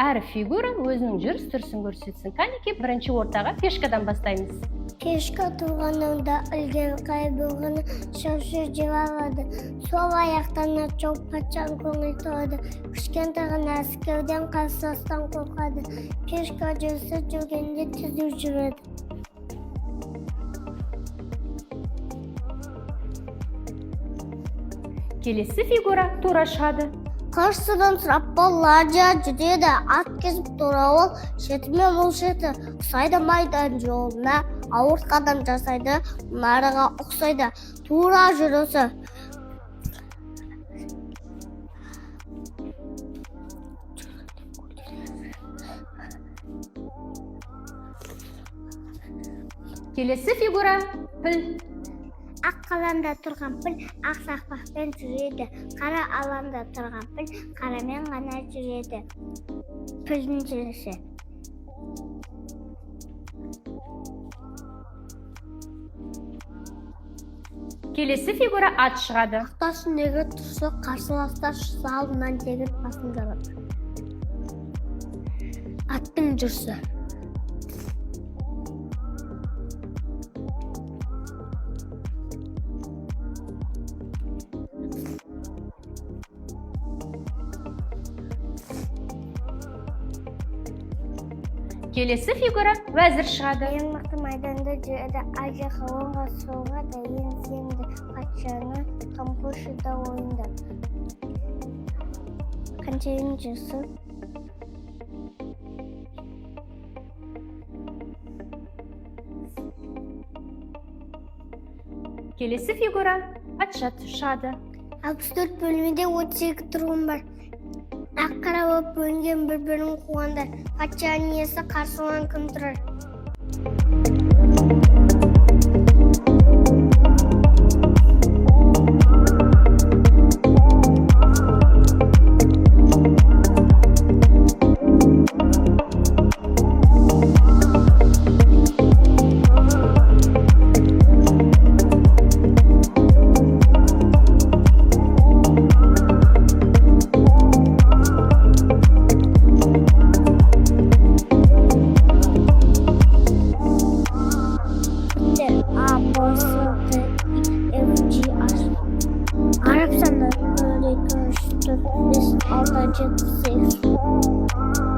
әр фигура өзінің жүріс-тұрысын көрсетсін. Қанекей, бірінші ортаға пешкадан бастаймыз. Пешка тұрғанында үлген қайбылғыны шапшы жеп алады. Сол аяқтан чоп патшан көңіл тоғады. Кішкентай ғана әскерден қарсыластан қорқады. Пешка жүргенде түзу жүреді. Келесі фигура тура шығады. Қарсыдан сұрап ладья жүреді, ат кезіп тура ол, шетімен ол шеті, ұқсайды майдан жолына, ауыр қадам жасайды, нарыға ұқсайды, тура жүрісі. Келесі фигура піл. Ақ қаламда тұрған піл ақ сақпақпен жүреді. Қара алаңда тұрған піл қарамен ғана жүреді. Пілдің жүрісі. Келесі фигура ат шығады. Ақтасындегі тұрсы қарсыластар алдынан тегіп басын жарады. Аттың жүрісі. Келесі фигура вәзір шығады. Ең мықты майданда жүреді, ажы қауымға соға да ең сенді патшаны қамқоршыда ойында. Қаншайым жүрісі. Келесі фигура патша шығады. 64 бөлмеде 32 тұрғын бар. Ақ қара болып бөлінген бір-бірін қуғандар. Патшаның иесі қарсылан кім тұрар? Arap sanatları 2, 3, 4, 5, 6, 7, 8.